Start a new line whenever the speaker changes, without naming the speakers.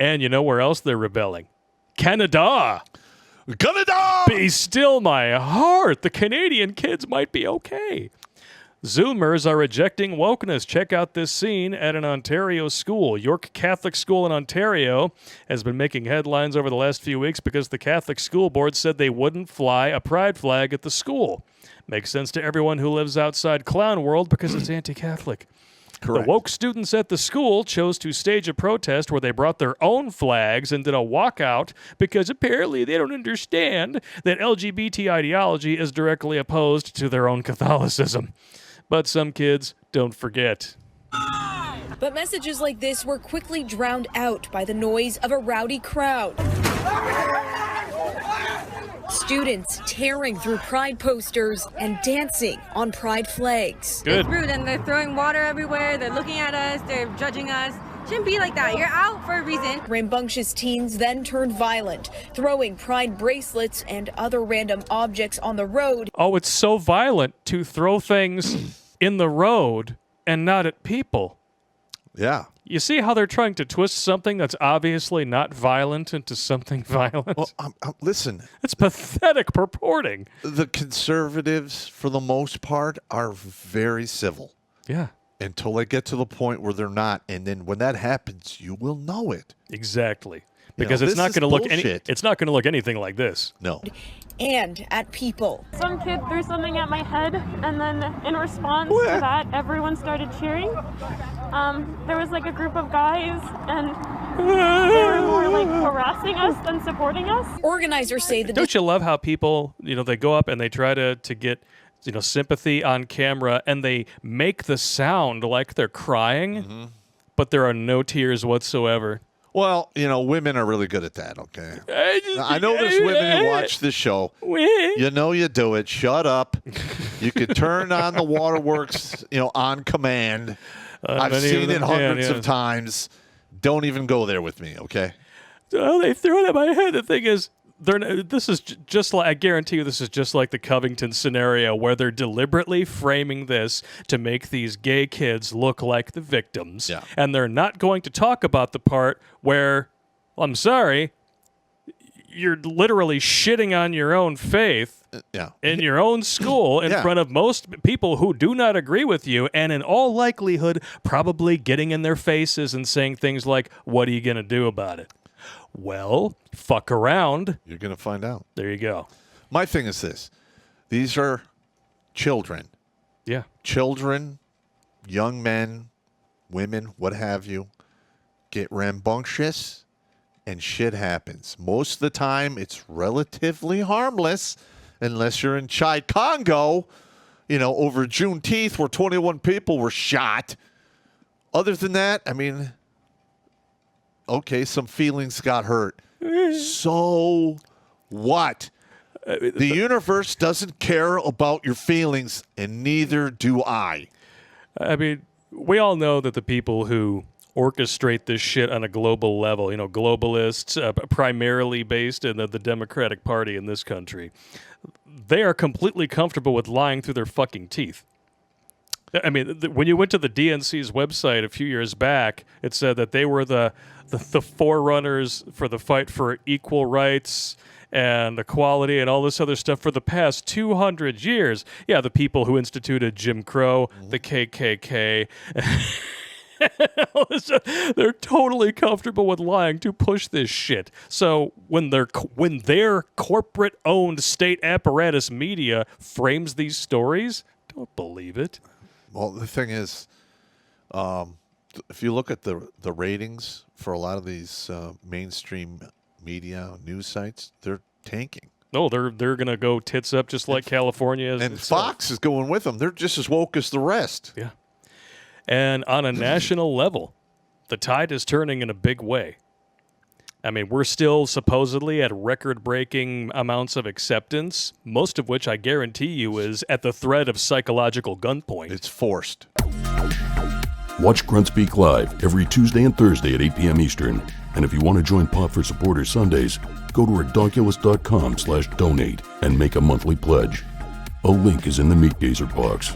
And you know where else they're rebelling? Canada!
Canada!
Be still my heart. The Canadian kids might be okay. Zoomers are rejecting wokeness. Check out this scene at an Ontario school. York Catholic School in Ontario has been making headlines over the last few weeks because the Catholic School Board said they wouldn't fly a pride flag at the school. Makes sense to everyone who lives outside clown world because it's anti-Catholic.
Correct.
The woke students at the school chose to stage a protest where they brought their own flags and did a walkout because apparently they don't understand that LGBT ideology is directly opposed to their own Catholicism. But some kids don't forget.
But messages like this were quickly drowned out by the noise of a rowdy crowd. Students tearing through pride posters and dancing on pride flags.
Good.
It's rude, and they're throwing water everywhere. They're looking at us. They're judging us. Shouldn't be like that. You're out for a reason.
Rambunctious teens then turned violent, throwing pride bracelets and other random objects on the road.
Oh, it's so violent to throw things in the road and not at people.
Yeah.
You see how they're trying to twist something that's obviously not violent into something violent?
Well, listen.
It's pathetic purporting.
The conservatives, for the most part, are very civil.
Yeah.
Until they get to the point where they're not. And then when that happens, you will know it.
Exactly. Because it's
this
not
is
going to look
bullshit.
it's not going to look anything like this.
No.
And at people.
Some kid threw something at my head, and then in response to that, everyone started cheering. There was like a group of guys, and they were more like harassing us than supporting us.
Organizers say that.
Don't you love how people, they go up and they try to get, sympathy on camera, and they make the sound like they're crying, but there are no tears whatsoever.
Well, women are really good at that, okay? I know there's women who watch this show. You know you do it. Shut up. You could turn on the waterworks, on command. I've seen it hundreds of times. Don't even go there with me, okay?
Oh, they threw it at my head. The thing is, this is just like, I guarantee you this is just like the Covington scenario where they're deliberately framing this to make these gay kids look like the victims.
Yeah.
And they're not going to talk about the part where, I'm sorry, you're literally shitting on your own faith in your own school in front of most people who do not agree with you, and in all likelihood, probably getting in their faces and saying things like, what are you going to do about it? Well, fuck around.
You're going to find out.
There you go.
My thing is this. These are children.
Yeah.
Children, young men, women, what have you, get rambunctious and shit happens. Most of the time, it's relatively harmless unless you're in Chai Congo, over Juneteenth where 21 people were shot. Other than that, okay, some feelings got hurt. So what? The universe doesn't care about your feelings, and neither do I.
We all know that the people who orchestrate this shit on a global level, globalists, primarily based in the Democratic Party in this country, they are completely comfortable with lying through their fucking teeth. When you went to the DNC's website a few years back, it said that they were the forerunners for the fight for equal rights and equality and all this other stuff for the past 200 years. Yeah, the people who instituted Jim Crow, the KKK. They're totally comfortable with lying to push this shit. So when their corporate-owned state apparatus media frames these stories, don't believe it.
Well, the thing is, if you look at the ratings for a lot of these mainstream media news sites, they're tanking.
No, they're going to go tits up just like California is.
And Fox is going with them. They're just as woke as the rest.
Yeah. And on a national level, the tide is turning in a big way. We're still supposedly at record-breaking amounts of acceptance, most of which I guarantee you is at the threat of psychological gunpoint.
It's forced.
Watch Grunt Speak live every Tuesday and Thursday at 8 p.m. Eastern. And if you want to join Pop for Supporters Sundays, go to redonkulous.com/donate and make a monthly pledge. A link is in the Meat Gazer box.